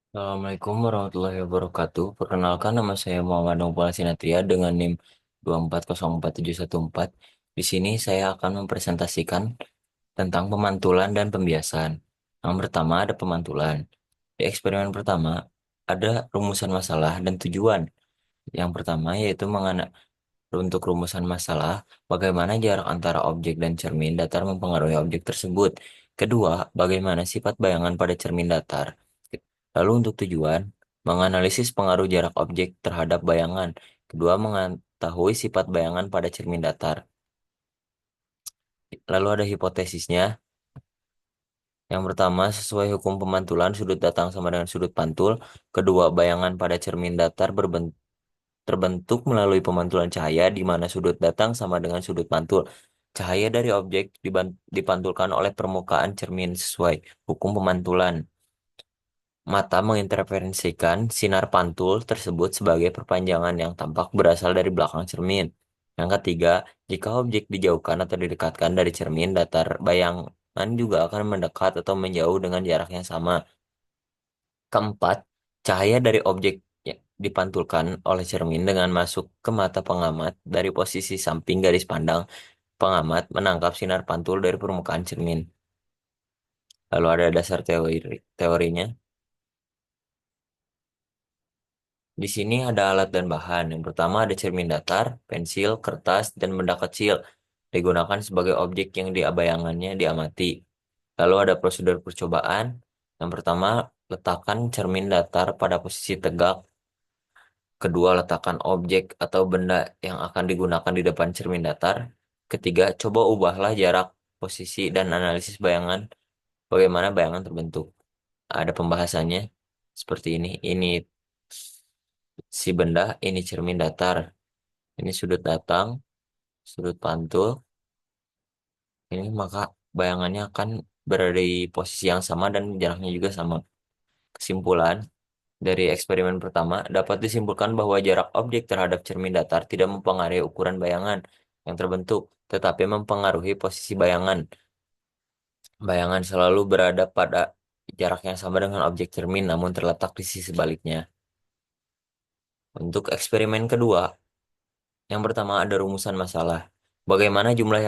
Assalamualaikum warahmatullahi wabarakatuh. Perkenalkan, nama saya Muhammad Nopal Sinatria dengan NIM 2404714. Di sini saya akan mempresentasikan tentang pemantulan dan pembiasan. Yang pertama ada pemantulan. Di eksperimen pertama ada rumusan masalah dan tujuan. Yang pertama yaitu untuk rumusan masalah, bagaimana jarak antara objek dan cermin datar mempengaruhi objek tersebut. Kedua, bagaimana sifat bayangan pada cermin datar. Lalu untuk tujuan, menganalisis pengaruh jarak objek terhadap bayangan. Kedua, mengetahui sifat bayangan pada cermin datar. Lalu ada hipotesisnya. Yang pertama, sesuai hukum pemantulan, sudut datang sama dengan sudut pantul. Kedua, bayangan pada cermin datar terbentuk melalui pemantulan cahaya di mana sudut datang sama dengan sudut pantul. Cahaya dari objek dipantulkan oleh permukaan cermin sesuai hukum pemantulan. Mata menginterferensikan sinar pantul tersebut sebagai perpanjangan yang tampak berasal dari belakang cermin. Yang ketiga, jika objek dijauhkan atau didekatkan dari cermin, datar bayangan juga akan mendekat atau menjauh dengan jarak yang sama. Keempat, cahaya dari objek dipantulkan oleh cermin dengan masuk ke mata pengamat dari posisi samping garis pandang. Pengamat menangkap sinar pantul dari permukaan cermin. Lalu ada dasar teorinya. Di sini ada alat dan bahan. Yang pertama ada cermin datar, pensil, kertas, dan benda kecil. Digunakan sebagai objek yang bayangannya diamati. Lalu ada prosedur percobaan. Yang pertama, letakkan cermin datar pada posisi tegak. Kedua, letakkan objek atau benda yang akan digunakan di depan cermin datar. Ketiga, coba ubahlah jarak, posisi, dan analisis bayangan. Bagaimana bayangan terbentuk. Ada pembahasannya seperti ini. Ini si benda, ini cermin datar. Ini sudut datang, sudut pantul. Ini maka bayangannya akan berada di posisi yang sama dan jaraknya juga sama. Kesimpulan dari eksperimen pertama dapat disimpulkan bahwa jarak objek terhadap cermin datar tidak mempengaruhi ukuran bayangan yang terbentuk, tetapi mempengaruhi posisi bayangan. Bayangan selalu berada pada jarak yang sama dengan objek cermin, namun terletak di sisi sebaliknya. Untuk eksperimen kedua, yang pertama ada rumusan masalah. Bagaimana jumlah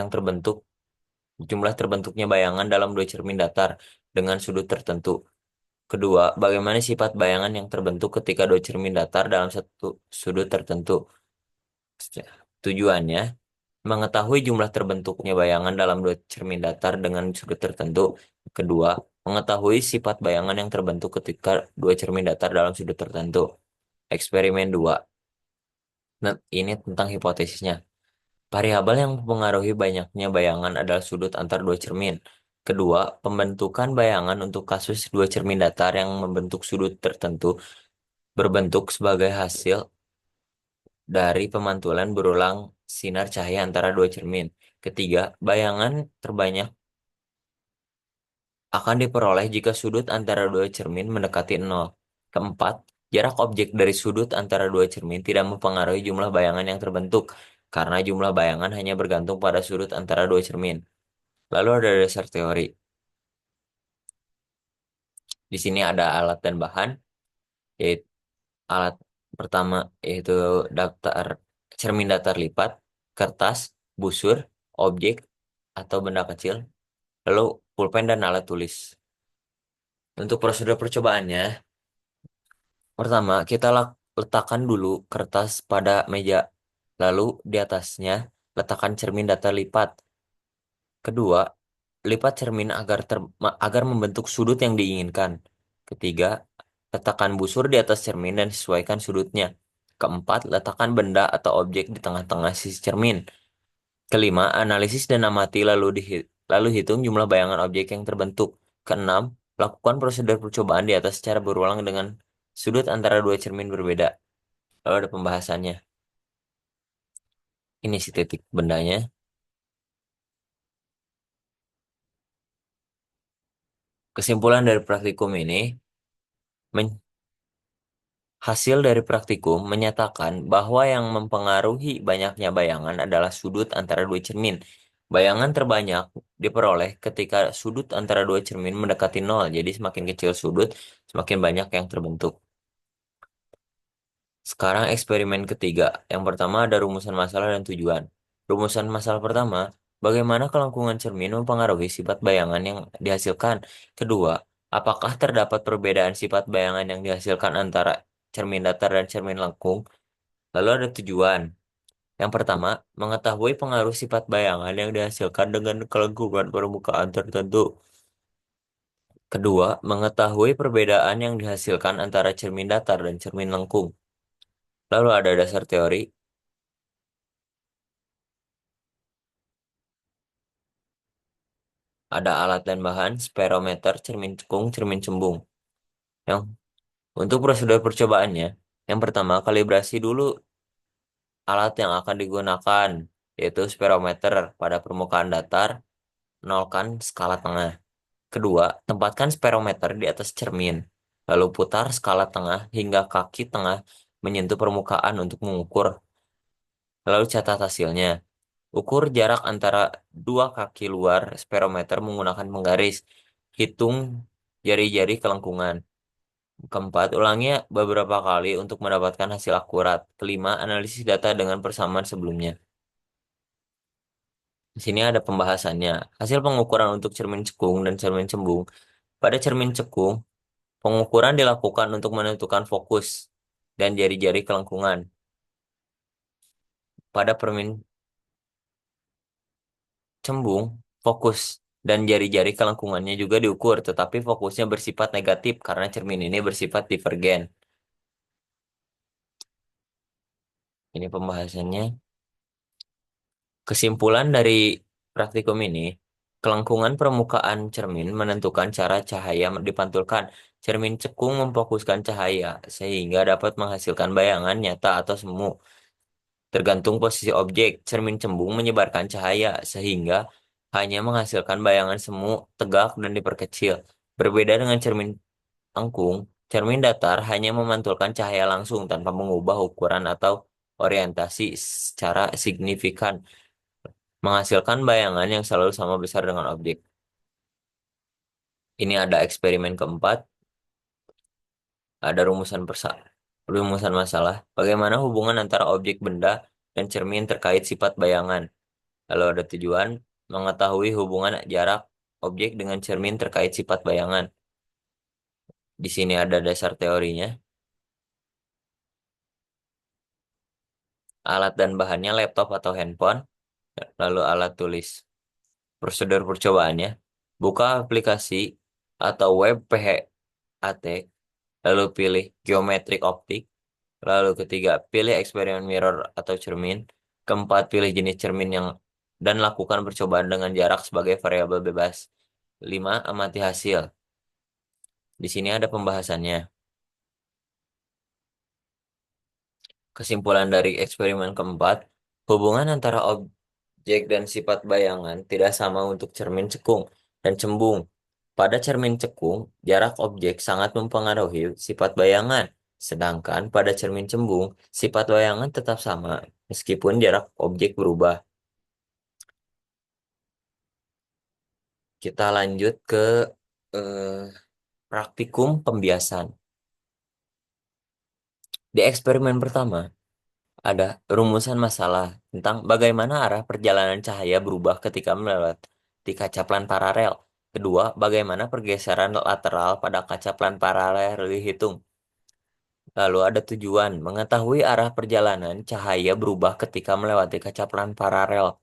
terbentuknya bayangan dalam dua cermin datar dengan sudut tertentu. Kedua, bagaimana sifat bayangan yang terbentuk ketika dua cermin datar dalam satu sudut tertentu. Tujuannya, mengetahui jumlah terbentuknya bayangan dalam dua cermin datar dengan sudut tertentu. Kedua, mengetahui sifat bayangan yang terbentuk ketika dua cermin datar dalam sudut tertentu. Eksperimen 2. Nah, ini tentang hipotesisnya. Variabel yang mempengaruhi banyaknya bayangan adalah sudut antar dua cermin. Kedua, pembentukan bayangan untuk kasus dua cermin datar yang membentuk sudut tertentu berbentuk sebagai hasil dari pemantulan berulang sinar cahaya antara dua cermin. Ketiga, bayangan terbanyak akan diperoleh jika sudut antara dua cermin mendekati nol. Keempat, jarak objek dari sudut antara dua cermin tidak mempengaruhi jumlah bayangan yang terbentuk, karena jumlah bayangan hanya bergantung pada sudut antara dua cermin. Lalu ada dasar teori. Di sini ada alat dan bahan, yaitu alat pertama yaitu daftar cermin datar lipat, kertas, busur, objek atau benda kecil, lalu pulpen dan alat tulis. Untuk prosedur percobaannya, pertama kita letakkan dulu kertas pada meja, lalu di atasnya letakkan cermin datar lipat. Kedua, lipat cermin agar membentuk sudut yang diinginkan. Ketiga, letakkan busur di atas cermin dan sesuaikan sudutnya. Keempat, letakkan benda atau objek di tengah-tengah sisi cermin. Kelima, analisis dan amati lalu hitung jumlah bayangan objek yang terbentuk. Keenam, lakukan prosedur percobaan di atas secara berulang dengan sudut antara dua cermin berbeda. Lalu ada pembahasannya. Ini si titik bendanya. Kesimpulan dari praktikum ini, hasil dari praktikum menyatakan bahwa yang mempengaruhi banyaknya bayangan adalah sudut antara dua cermin. Bayangan terbanyak diperoleh ketika sudut antara dua cermin mendekati nol, jadi semakin kecil sudut, semakin banyak yang terbentuk. Sekarang eksperimen ketiga. Yang pertama ada rumusan masalah dan tujuan. Rumusan masalah pertama, bagaimana kelangkungan cermin mempengaruhi sifat bayangan yang dihasilkan? Kedua, apakah terdapat perbedaan sifat bayangan yang dihasilkan antara cermin datar dan cermin lengkung? Lalu ada tujuan. Yang pertama, mengetahui pengaruh sifat bayangan yang dihasilkan dengan kelengkungan permukaan tertentu. Kedua, mengetahui perbedaan yang dihasilkan antara cermin datar dan cermin lengkung. Lalu ada dasar teori, ada alat dan bahan, sperometer, cermin cekung, cermin cembung. Yang untuk prosedur percobaannya, yang pertama kalibrasi dulu alat yang akan digunakan, yaitu sperometer pada permukaan datar, nolkan skala tengah. Kedua, tempatkan sperometer di atas cermin, lalu putar skala tengah hingga kaki tengah menyentuh permukaan untuk mengukur. Lalu catat hasilnya. Ukur jarak antara dua kaki luar sperometer menggunakan penggaris. Hitung jari-jari kelengkungan. Keempat, ulangi beberapa kali untuk mendapatkan hasil akurat. Kelima, analisis data dengan persamaan sebelumnya. Di sini ada pembahasannya. Hasil pengukuran untuk cermin cekung dan cermin cembung. Pada cermin cekung, pengukuran dilakukan untuk menentukan fokus dan jari-jari kelengkungan. Pada cermin cembung, fokus dan jari-jari kelengkungannya juga diukur, tetapi fokusnya bersifat negatif karena cermin ini bersifat divergen. Ini pembahasannya. Kesimpulan dari praktikum ini, kelengkungan permukaan cermin menentukan cara cahaya dipantulkan. Cermin cekung memfokuskan cahaya sehingga dapat menghasilkan bayangan nyata atau semu. Tergantung posisi objek, cermin cembung menyebarkan cahaya sehingga hanya menghasilkan bayangan semu, tegak, dan diperkecil. Berbeda dengan cermin lengkung, cermin datar hanya memantulkan cahaya langsung tanpa mengubah ukuran atau orientasi secara signifikan, menghasilkan bayangan yang selalu sama besar dengan objek. Ini ada eksperimen keempat, ada rumusan masalah, bagaimana hubungan antara objek benda dan cermin terkait sifat bayangan. Lalu ada tujuan, mengetahui hubungan jarak objek dengan cermin terkait sifat bayangan. Di sini ada dasar teorinya. Alat dan bahannya laptop atau handphone, lalu alat tulis. Prosedur percobaannya, buka aplikasi atau web PHAT, lalu pilih geometrik optik, lalu ketiga, pilih eksperimen mirror atau cermin, keempat, pilih jenis cermin yang dan lakukan percobaan dengan jarak sebagai variabel bebas. Lima, amati hasil. Di sini ada pembahasannya. Kesimpulan dari eksperimen keempat, hubungan antara objek dan sifat bayangan tidak sama untuk cermin cekung dan cembung. Pada cermin cekung, jarak objek sangat mempengaruhi sifat bayangan, sedangkan pada cermin cembung, sifat bayangan tetap sama meskipun jarak objek berubah. Kita lanjut ke eh, praktikum pembiasan. Di eksperimen pertama, ada rumusan masalah tentang bagaimana arah perjalanan cahaya berubah ketika melewati kaca plan paralel. Kedua, bagaimana pergeseran lateral pada kaca plan paralel dihitung. Lalu ada tujuan, mengetahui arah perjalanan cahaya berubah ketika melewati kaca plan paralel.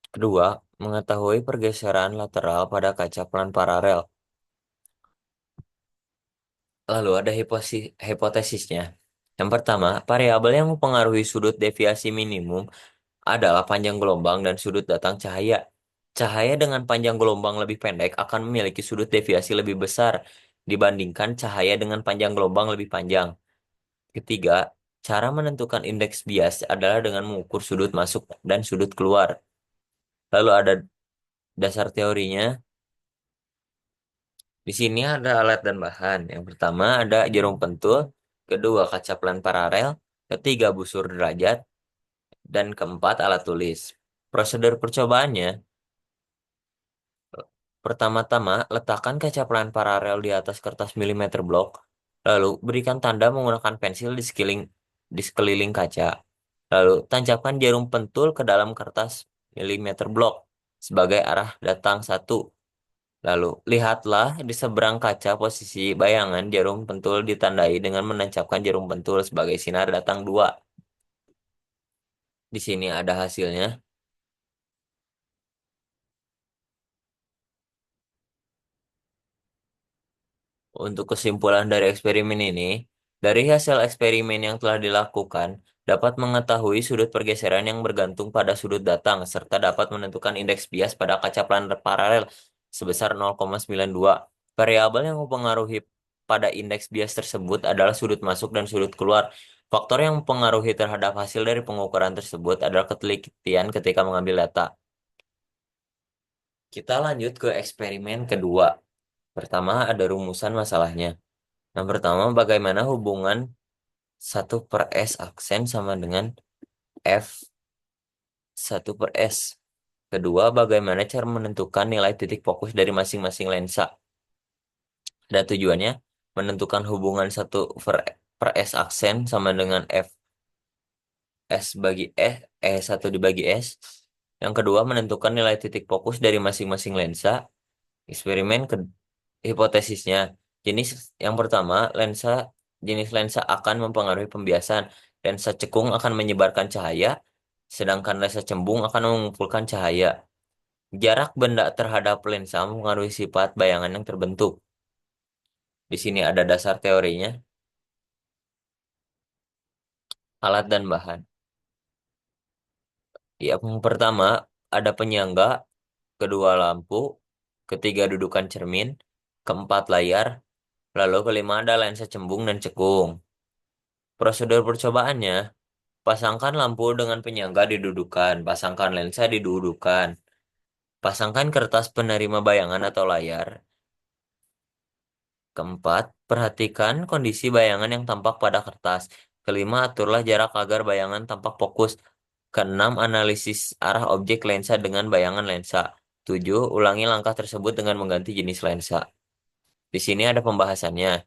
Kedua, mengetahui pergeseran lateral pada kaca plan paralel. Lalu ada hipotesisnya. Yang pertama, variabel yang mempengaruhi sudut deviasi minimum adalah panjang gelombang dan sudut datang cahaya. Cahaya dengan panjang gelombang lebih pendek akan memiliki sudut deviasi lebih besar dibandingkan cahaya dengan panjang gelombang lebih panjang. Ketiga, cara menentukan indeks bias adalah dengan mengukur sudut masuk dan sudut keluar. Lalu ada dasar teorinya. Di sini ada alat dan bahan. Yang pertama ada jarum pentul, kedua kaca pelan paralel, ketiga busur derajat, dan keempat alat tulis. Prosedur percobaannya, Pertama-tama, letakkan kaca pelan paralel di atas kertas milimeter blok, lalu berikan tanda menggunakan pensil di sekeliling kaca. Lalu, tancapkan jarum pentul ke dalam kertas milimeter blok sebagai arah datang satu. Lalu, lihatlah di seberang kaca posisi bayangan jarum pentul ditandai dengan menancapkan jarum pentul sebagai sinar datang dua. Di sini ada hasilnya. Untuk kesimpulan dari eksperimen ini, dari hasil eksperimen yang telah dilakukan, dapat mengetahui sudut pergeseran yang bergantung pada sudut datang, serta dapat menentukan indeks bias pada kaca planar paralel sebesar 0,92. Variabel yang mempengaruhi pada indeks bias tersebut adalah sudut masuk dan sudut keluar. Faktor yang mempengaruhi terhadap hasil dari pengukuran tersebut adalah ketelitian ketika mengambil data. Kita lanjut ke eksperimen kedua. Pertama, ada rumusan masalahnya. Yang pertama, bagaimana hubungan 1/S aksen sama dengan F1/S. Kedua, bagaimana cara menentukan nilai titik fokus dari masing-masing lensa. Dan tujuannya, menentukan hubungan 1/S aksen sama dengan Fs bagi E1 dibagi S. Yang kedua, menentukan nilai titik fokus dari masing-masing lensa. Eksperimen ke Hipotesisnya, jenis yang pertama, jenis lensa akan mempengaruhi pembiasan. Lensa cekung akan menyebarkan cahaya, sedangkan lensa cembung akan mengumpulkan cahaya. Jarak benda terhadap lensa mempengaruhi sifat bayangan yang terbentuk. Di sini ada dasar teorinya, alat dan bahan. Yang pertama, ada penyangga, kedua lampu, ketiga dudukan cermin, keempat layar, lalu kelima ada lensa cembung dan cekung. Prosedur percobaannya, pasangkan lampu dengan penyangga didudukan, pasangkan lensa didudukan, pasangkan kertas penerima bayangan atau layar. Keempat, perhatikan kondisi bayangan yang tampak pada kertas. Kelima, aturlah jarak agar bayangan tampak fokus. Keenam, analisis arah objek lensa dengan bayangan lensa. Tujuh, ulangi langkah tersebut dengan mengganti jenis lensa. Di sini ada pembahasannya.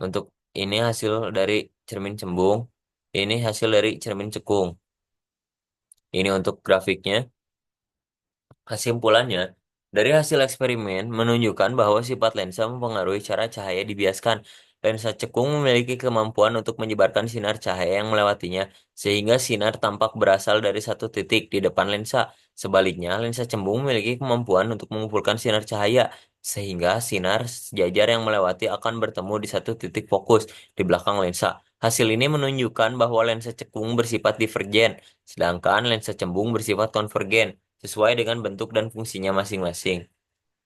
Untuk ini hasil dari cermin cembung, ini hasil dari cermin cekung. Ini untuk grafiknya. Kesimpulannya, dari hasil eksperimen menunjukkan bahwa sifat lensa mempengaruhi cara cahaya dibiaskan. Lensa cekung memiliki kemampuan untuk menyebarkan sinar cahaya yang melewatinya, sehingga sinar tampak berasal dari satu titik di depan lensa. Sebaliknya, lensa cembung memiliki kemampuan untuk mengumpulkan sinar cahaya, sehingga sinar sejajar yang melewati akan bertemu di satu titik fokus di belakang lensa. Hasil ini menunjukkan bahwa lensa cekung bersifat divergen, sedangkan lensa cembung bersifat konvergen sesuai dengan bentuk dan fungsinya masing-masing.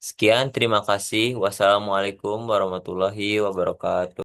Sekian, terima kasih. Wassalamualaikum warahmatullahi wabarakatuh.